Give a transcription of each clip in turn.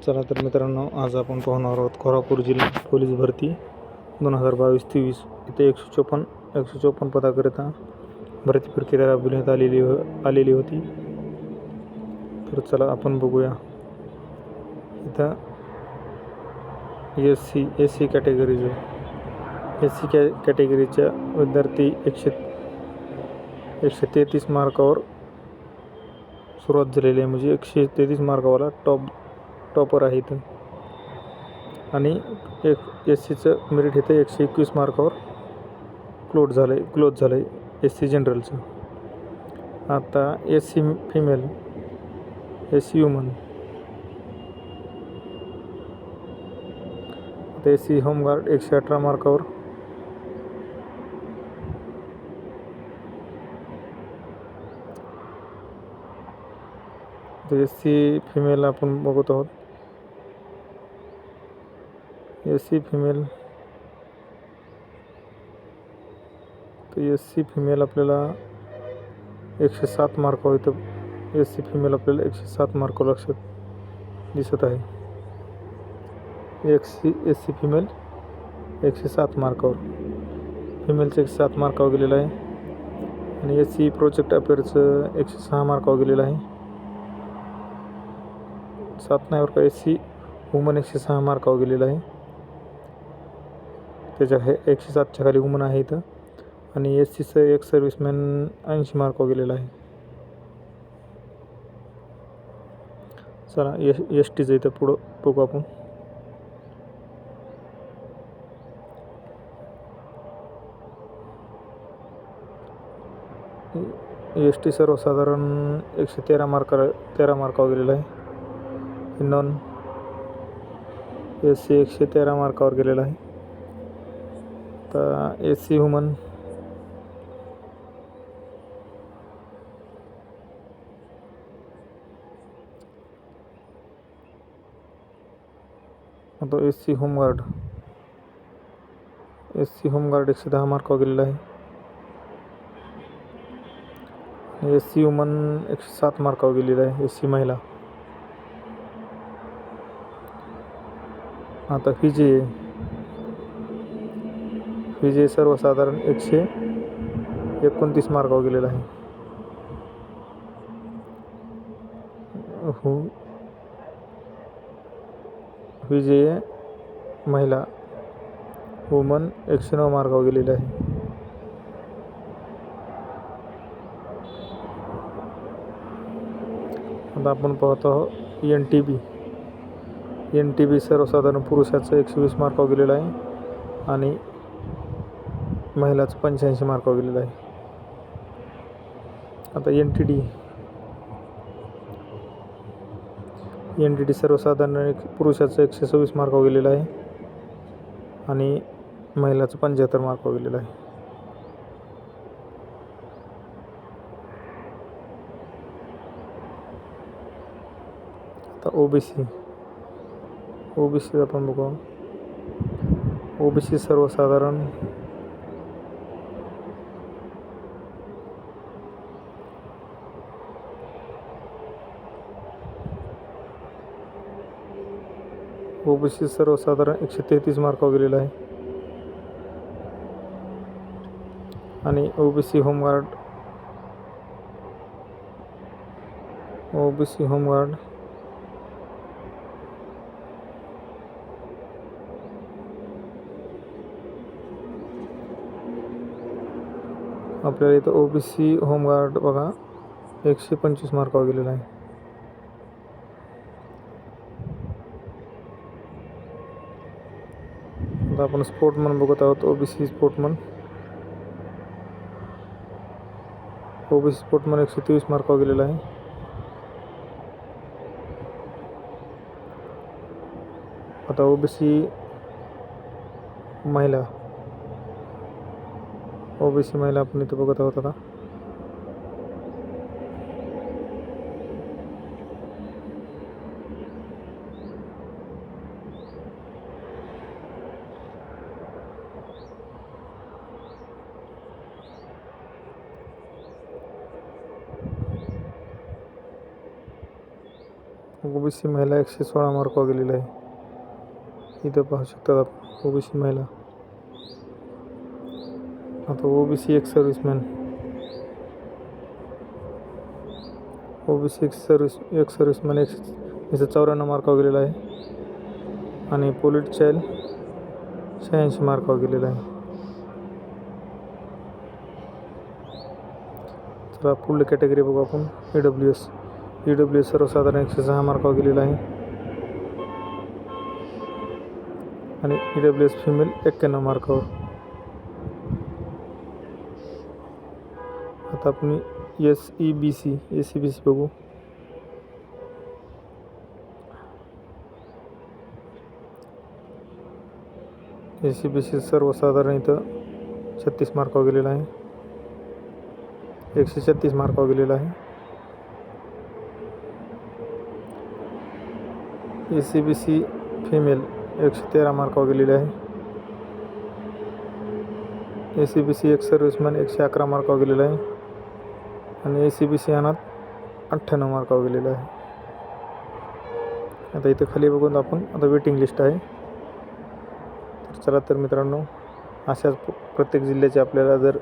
चला तर मित्रांनो, आज आपण पाहणार आहोत कोल्हापूर जिल्हा पोलीस भरती 2022-23 इथे 154 पदाकरिता भरती प्रक्रिया राबविण्यात आलेली होती. तर चला आपण बघूया. इथं एस सी कॅटेगरीच्या विद्यार्थी 133 मार्कावर सुरुवात झालेली आहे. म्हणजे 133 मार्कावाला टॉपर आहे इथं. आणि एस सीचं मेरिट इथं 121 मार्कावर क्लोज झालं आहे एस सी जनरलचं. आता S C female, S C woman, आता एस सी होमगार्ड 118 मार्कावर, एस सी फिमेल आपण बघत आहोत. एस सी फिमेल, तर एस सी फिमेल आपल्याला 107 मार्कावर इथं एस सी फिमेल आपल्याला 107 मार्कावर लक्षात दिसत आहे. एस सी फिमेल 107 मार्कावर, फिमेलचं 107 मार्कावर गेलेलं आहे. आणि एस सी प्रोजेक्ट अफेअरचं 106 मार्कावर गेलेलं आहे. 7 नाही का, एस सी वुमन 106 मार्कावर गेलेलं आहे. त्याच्या 107च्या खाली वुमन आहे इथं. आणि एस सीचं एक सर्व्हिसमॅन 80 मार्कावर गेलेलं आहे. चला एस टीचं इथं पुढं बघू आपण. एस टी सर्वसाधारण 113 मार्कावर गेलेलं आहे. नॉन एस सी 113 मार्कावर गेलेला आहे. तर एस सी वुमन, आता एस सी होमगार्ड 110 मार्कावर गेलेला आहे. एस सी वुमन 107 मार्कावर गेलेला आहे, एस सी महिला. आता विजय सर्वसाधारण 129 मार्कावर गेलेला आहे. विजय महिला वुमन 109 मार्कावर गेलेले आहे. आता आपण पाहतो आहोत एन टी बी सर्वसाधारण पुरुषाचं 120 मार्कावर गेलेलं आहे. आणि महिलाचं 85 मार्कावर गेलेलं आहे. आता एन टी डी सर्वसाधारण पुरुषाचं 126 मार्कावर गेलेलं आहे. आणि महिलाचं 75 मार्कावर गेलेलं आहे. आता ओबीसी आपण बघू. ओबीसी सर्वसाधारण ओबीसी सर्वसाधारण 133 मार्कावर गेलेलं आहे. आणि ओबीसी होमगार्ड आपल्याला इथं ओबीसी होमगार्ड बघा 125 मार्कावर गेलेला आहे. आता आपण स्पोर्टमन बघत आहोत. ओबीसी स्पोर्टमन 123 मार्कावर गेलेला आहे. आता ओबीसी महिला आपण इथे बघत आहोत. आता OBC महिला 116 मार्कावर गेलेला आहे. इथं पाहू शकतात आपण OBC महिला. आता OBC एक सर्व्हिसमॅन, OBC एक सर्व्हिसमॅन 194 मार्कावर गेलेला आहे. आणि पोलिट चाइल्ड 86 मार्कावर गेलेला आहे. चला पुढली कॅटेगरी बघू आपण. EWS सर्वसाधारण 106 मार्कावर गेलेला आहे. आणि EWS फिमेल 91 मार्कावर. आता आपण SEBC बघू. SEBC सर्वसाधारण इथं 36 मार्कावर गेलेला आहे. 136 मार्कावर गेलेला आहे. SEBC फिमेल 113 मार्कावर गेलेले आहे. SEBC एक सर्व्हिसमॅन 111 मार्कावर गेलेला आहे. आणि SEBC अनाथ 98 मार्कावर गेलेला आहे. आता इथं खाली बघून आपण आता वेटिंग लिस्ट आहे. तर चला तर मित्रांनो, अशाच प्रत्येक जिल्ह्याचे आपल्याला जर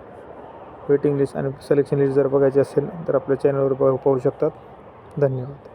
वेटिंग लिस्ट आणि सिलेक्शन लिस्ट जर बघायची असेल तर आपल्या चॅनलवर पाहू शकतात. धन्यवाद.